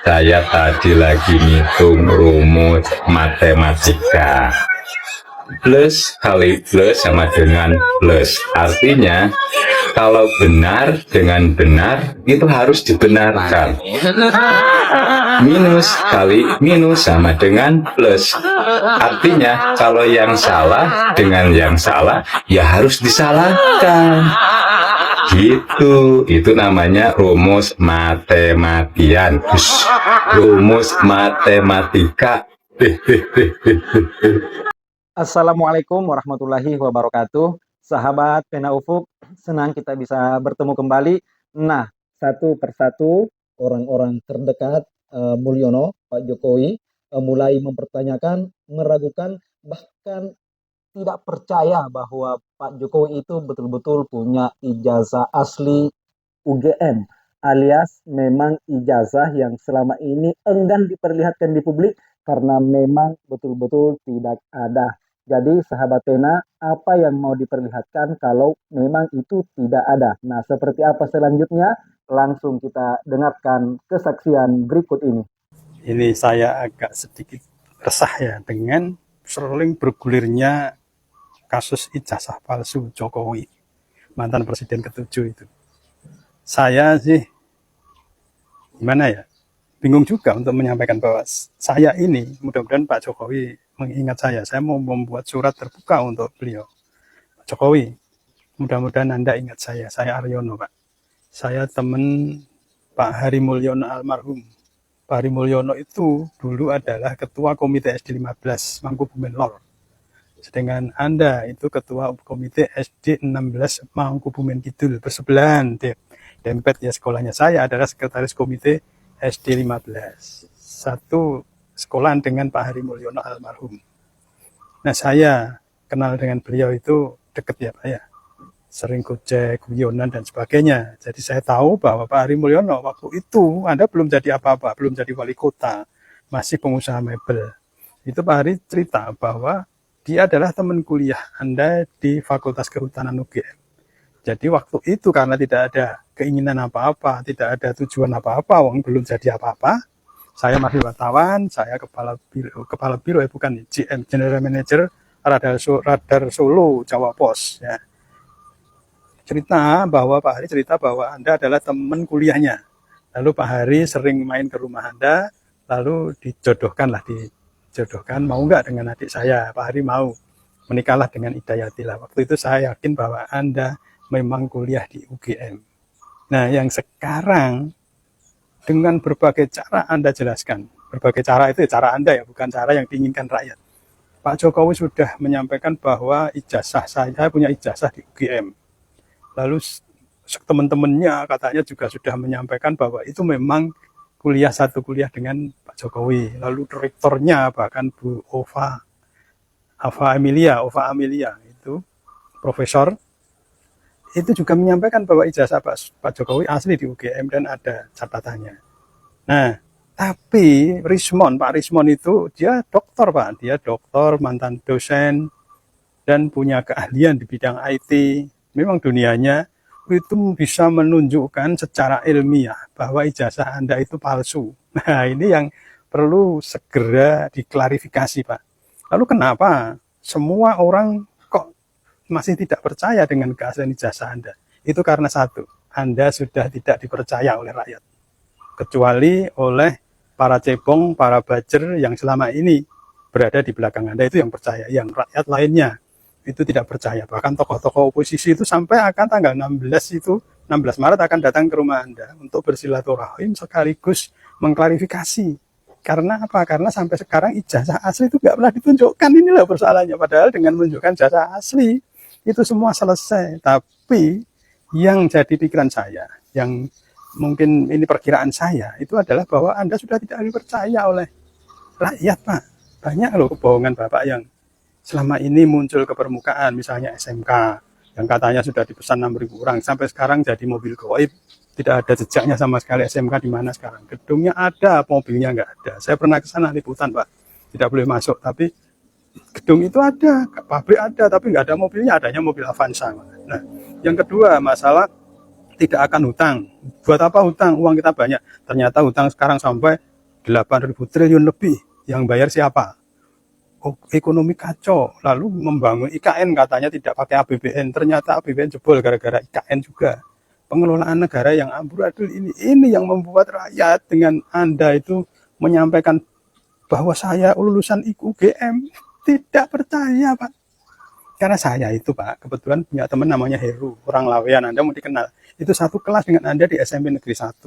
Saya tadi lagi ngitung rumus matematika. Plus kali plus sama dengan plus. Artinya, kalau benar dengan benar, itu harus dibenarkan. Minus kali minus sama dengan plus. Artinya, kalau yang salah dengan yang salah, ya harus disalahkan. Gitu, itu namanya rumus matematian. Rumus matematika. Assalamualaikum warahmatullahi wabarakatuh. Sahabat Pena Ufuk, senang kita bisa bertemu kembali. Nah, satu persatu orang-orang terdekat Mulyono, Pak Jokowi, mulai mempertanyakan, meragukan, bahkan tidak percaya bahwa Pak Jokowi itu betul-betul punya ijazah asli UGM, alias memang ijazah yang selama ini enggan diperlihatkan di publik karena memang betul-betul tidak ada. Jadi sahabat Pena, apa yang mau diperlihatkan kalau memang itu tidak ada? Nah, seperti apa selanjutnya? Langsung kita dengarkan kesaksian berikut ini. Ini saya agak sedikit resah ya dengan sering bergulirnya kasus ijazah palsu Jokowi, mantan presiden ke-7 itu. Saya sih gimana ya, bingung juga untuk menyampaikan bahwa saya ini, mudah-mudahan Pak Jokowi mengingat saya mau membuat surat terbuka untuk beliau. Pak Jokowi, mudah-mudahan Anda ingat saya Aryono Pak. Saya teman Pak Hari Mulyono almarhum. Pak Hari Mulyono itu dulu adalah ketua komite SD 15 Mangkubumen Lor. Sedangkan Anda itu ketua komite SD 16 Mangkubumen Kidul, bersebelahan dempet ya sekolahnya. Saya adalah sekretaris komite SD 15. Satu sekolahan dengan Pak Hari Mulyono almarhum. Nah, saya kenal dengan beliau itu deket ya Pak ya. Sering gojek, guyonan dan sebagainya. Jadi saya tahu bahwa Pak Hari Mulyono waktu itu Anda belum jadi apa-apa, belum jadi wali kota, masih pengusaha mebel. Itu Pak Hari cerita bahwa dia adalah teman kuliah Anda di Fakultas Kehutanan UGM. Jadi waktu itu karena tidak ada keinginan apa-apa, tidak ada tujuan apa-apa, wong belum jadi apa-apa. Saya masih wartawan, saya kepala biro bukan GM, General Manager Radar Solo Jawa Pos ya. Pak Hari cerita bahwa Anda adalah teman kuliahnya. Lalu Pak Hari sering main ke rumah Anda, lalu dijodohkan, mau nggak dengan adik saya? Pak Hari mau, menikahlah dengan Hidayati lah. Waktu itu saya yakin bahwa Anda memang kuliah di UGM. Nah, yang sekarang dengan berbagai cara Anda jelaskan, berbagai cara itu cara Anda ya, bukan cara yang diinginkan rakyat. Pak Jokowi sudah menyampaikan bahwa saya punya ijazah di UGM. Lalu teman-temannya katanya juga sudah menyampaikan bahwa itu memang satu kuliah dengan Pak Jokowi. Lalu rektornya bahkan Bu Ova Amelia itu profesor itu juga menyampaikan bahwa ijazah Pak Jokowi asli di UGM dan ada catatannya. Nah, tapi Pak Rismon itu dia doktor Pak, dia doktor, mantan dosen dan punya keahlian di bidang IT. Memang dunianya itu bisa menunjukkan secara ilmiah bahwa ijazah Anda itu palsu. Nah, ini yang perlu segera diklarifikasi Pak. Lalu kenapa semua orang kok masih tidak percaya dengan keaslian ijazah Anda? Itu karena satu, Anda sudah tidak dipercaya oleh rakyat. Kecuali oleh para cebong, para bajer yang selama ini berada di belakang Anda, itu yang percaya. Yang rakyat lainnya itu tidak percaya. Bahkan tokoh-tokoh oposisi itu sampai akan tanggal 16 Maret akan datang ke rumah Anda untuk bersilaturahim sekaligus mengklarifikasi. Karena apa? Karena sampai sekarang ijazah asli itu nggak pernah ditunjukkan. Inilah persoalannya. Padahal dengan menunjukkan ijazah asli itu semua selesai. Tapi yang jadi pikiran saya, yang mungkin ini perkiraan saya, itu adalah bahwa Anda sudah tidak dipercaya oleh rakyat Pak. Banyak loh kebohongan Bapak yang selama ini muncul ke permukaan, misalnya SMK yang katanya sudah dipesan 6.000 orang, sampai sekarang jadi mobil goib, tidak ada jejaknya sama sekali. SMK di mana sekarang? Gedungnya ada, mobilnya nggak ada. Saya pernah ke sana liputan Pak, tidak boleh masuk, tapi gedung itu ada, pabrik ada, tapi nggak ada mobilnya, adanya mobil Avanza. Nah, yang kedua masalah tidak akan hutang. Buat apa hutang? Uang kita banyak. Ternyata hutang sekarang sampai 8.000 triliun lebih. Yang bayar siapa? Oh, ekonomi kacau. Lalu membangun IKN katanya tidak pakai APBN. Ternyata APBN jebol gara-gara IKN juga. Pengelolaan negara yang amburadul ini yang membuat rakyat dengan Anda itu menyampaikan bahwa saya lulusan UGM tidak percaya, Pak. Karena saya itu, Pak, kebetulan punya teman namanya Heru, orang Lawean, Anda mau dikenal. Itu satu kelas dengan Anda di SMP Negeri 1.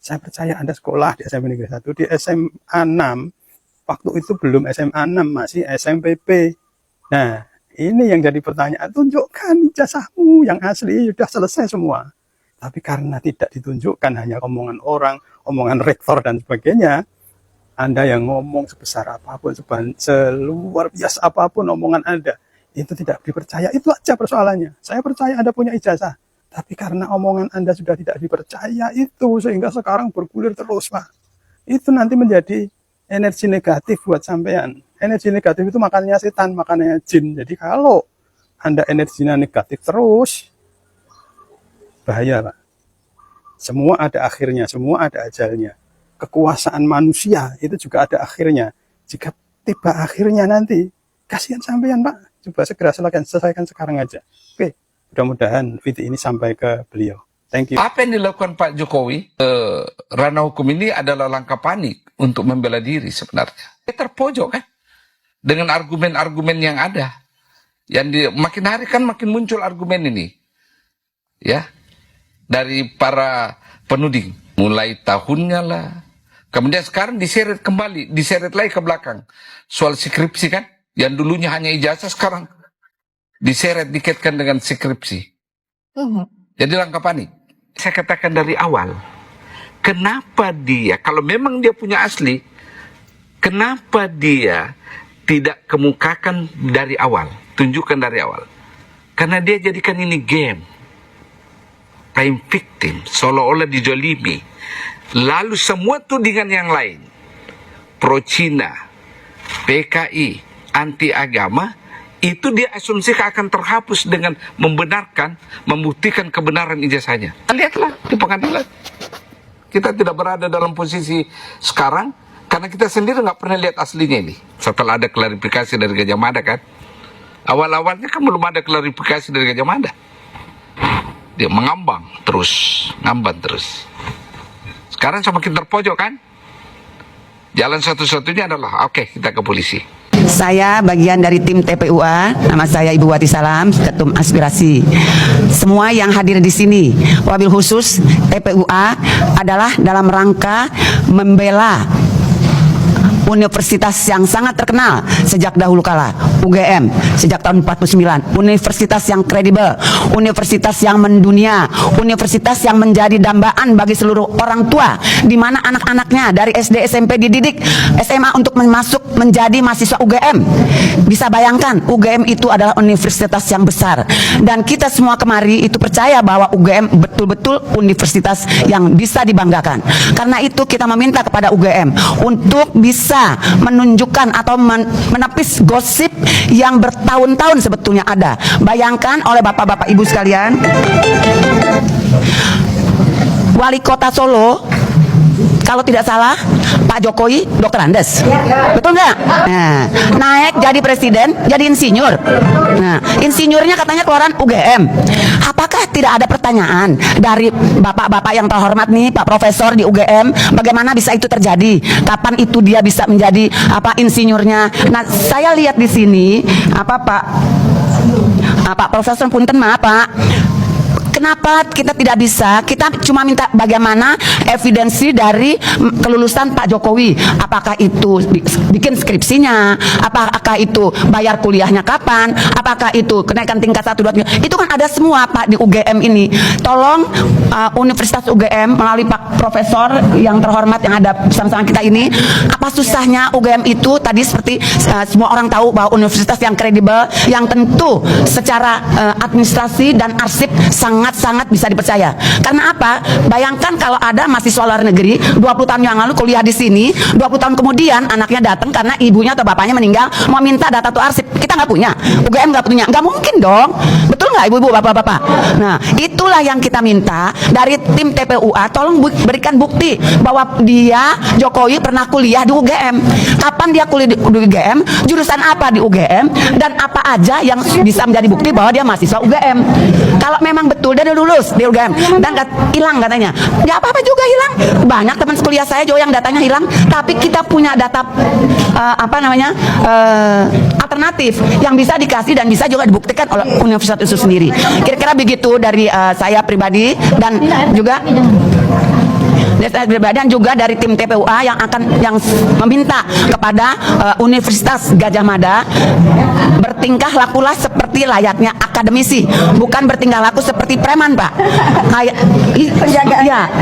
Saya percaya Anda sekolah di SMP Negeri 1, di SMA 6, waktu itu belum SMA 6, masih SMPP. Nah, ini yang jadi pertanyaan, tunjukkan ijazahmu yang asli, sudah selesai semua. Tapi karena tidak ditunjukkan, hanya omongan orang, omongan rektor dan sebagainya, Anda yang ngomong sebesar apapun, seluar biasa apapun omongan Anda, itu tidak dipercaya. Itu aja persoalannya. Saya percaya Anda punya ijazah. Tapi karena omongan Anda sudah tidak dipercaya itu, sehingga sekarang bergulir terus, Pak. Itu nanti menjadi energi negatif buat sampean. Energi negatif itu makannya setan, makannya jin. Jadi kalau Anda energinya negatif terus, bahaya, Pak. Semua ada akhirnya, semua ada ajalnya. Kekuasaan manusia itu juga ada akhirnya. Jika tiba akhirnya nanti, kasihan sampean, Pak. Coba segera selesaikan sekarang aja. Oke, mudah-mudahan video ini sampai ke beliau. Thank you. Apa yang dilakukan Pak Jokowi, ranah hukum ini adalah langkah panik untuk membela diri sebenarnya. Dia terpojok kan, dengan argumen-argumen yang ada. Makin hari kan makin muncul argumen ini. Ya, dari para penuding. Mulai tahunnya lah. Kemudian sekarang diseret kembali, diseret lagi ke belakang. Soal skripsi kan, yang dulunya hanya ijazah sekarang diseret, dikaitkan dengan skripsi. Jadi langkah panik. Saya katakan dari awal, kenapa dia, kalau memang dia punya asli, kenapa dia tidak kemukakan dari awal, tunjukkan dari awal. Karena dia jadikan ini game, time victim, seolah-olah dijolimi. Lalu semua tudingan yang lain, pro Cina, PKI, anti agama, itu dia asumsikan akan terhapus dengan membenarkan, membuktikan kebenaran ijazahnya. Lihatlah di pengadilan. Kita tidak berada dalam posisi sekarang, karena kita sendiri nggak pernah lihat aslinya ini. Setelah ada klarifikasi dari Gajah Mada kan. Awal-awalnya kan belum ada klarifikasi dari Gajah Mada. Dia mengambang terus. Sekarang semakin terpojok kan. Jalan satu-satunya adalah, oke, kita ke polisi. Saya bagian dari tim TPUA, nama saya Ibu Wati Salam, Ketum Aspirasi. Semua yang hadir di sini, wabil khusus TPUA adalah dalam rangka membela universitas yang sangat terkenal sejak dahulu kala, UGM, sejak tahun 49, universitas yang kredibel, universitas yang mendunia, universitas yang menjadi dambaan bagi seluruh orang tua, di mana anak-anaknya dari SD SMP dididik SMA untuk masuk menjadi mahasiswa UGM. Bisa bayangkan, UGM itu adalah universitas yang besar, dan kita semua kemari itu percaya bahwa UGM betul-betul universitas yang bisa dibanggakan. Karena itu kita meminta kepada UGM untuk bisa menunjukkan atau menepis gosip yang bertahun-tahun sebetulnya ada. Bayangkan oleh bapak-bapak ibu sekalian, Wali Kota Solo, kalau tidak salah Pak Jokowi Dr. Andes, betul nggak? Nah, naik jadi presiden, jadi insinyur. Nah, insinyurnya katanya keluaran UGM. Apakah tidak ada pertanyaan dari bapak-bapak yang terhormat nih, Pak Profesor di UGM, bagaimana bisa itu terjadi? Kapan itu dia bisa menjadi insinyurnya? Nah, saya lihat di sini Pak Profesor, punten maaf Pak. Kenapa kita tidak bisa? Kita cuma minta bagaimana evidensi dari kelulusan Pak Jokowi. Apakah itu bikin skripsinya? Apakah itu bayar kuliahnya kapan? Apakah itu kenaikan tingkat 1, 2, 3? Itu kan ada semua Pak di UGM ini. Tolong Universitas UGM melalui Pak Profesor yang terhormat yang ada bersama-sama kita ini, apa susahnya UGM itu? Tadi seperti semua orang tahu bahwa universitas yang kredibel, yang tentu secara administrasi dan arsip sangat bisa dipercaya. Karena apa? Bayangkan kalau ada mahasiswa luar negeri 20 tahun yang lalu kuliah di sini, 20 tahun kemudian anaknya datang karena ibunya atau bapaknya meninggal, mau minta data atau arsip. Kita kita nggak punya, UGM nggak punya, nggak mungkin dong, betul nggak ibu-ibu, bapak-bapak? Nah, itulah yang kita minta dari tim TPUA, tolong berikan bukti bahwa dia Jokowi pernah kuliah di UGM. Kapan dia kuliah di UGM, jurusan apa di UGM, dan apa aja yang bisa menjadi bukti bahwa dia mahasiswa UGM. Kalau memang betul dia udah lulus di UGM dan hilang datanya, nggak apa-apa juga hilang. Banyak teman kuliah saya juga yang datanya hilang, tapi kita punya data alternatif yang bisa dikasih dan bisa juga dibuktikan oleh universitas itu sendiri. Kira-kira begitu dari saya pribadi dan juga dari tim TPUA yang meminta kepada Universitas Gadjah Mada bertingkah lakulah seperti layaknya akademisi, bukan bertingkah laku seperti preman, Pak. Kayak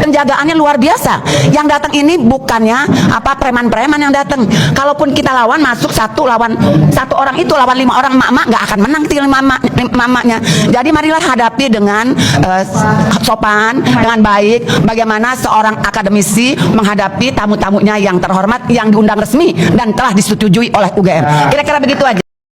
penjagaannya luar biasa. Yang datang ini bukannya preman-preman yang datang. Kalaupun kita lawan, masuk satu lawan satu orang, itu lawan 5 orang, mak nggak akan menang til mamanya. Jadi marilah hadapi dengan sopan, dengan baik, bagaimana seorang akademisi menghadapi tamu-tamunya yang terhormat, yang diundang resmi dan telah disetujui oleh UGM. Kira-kira begitu aja.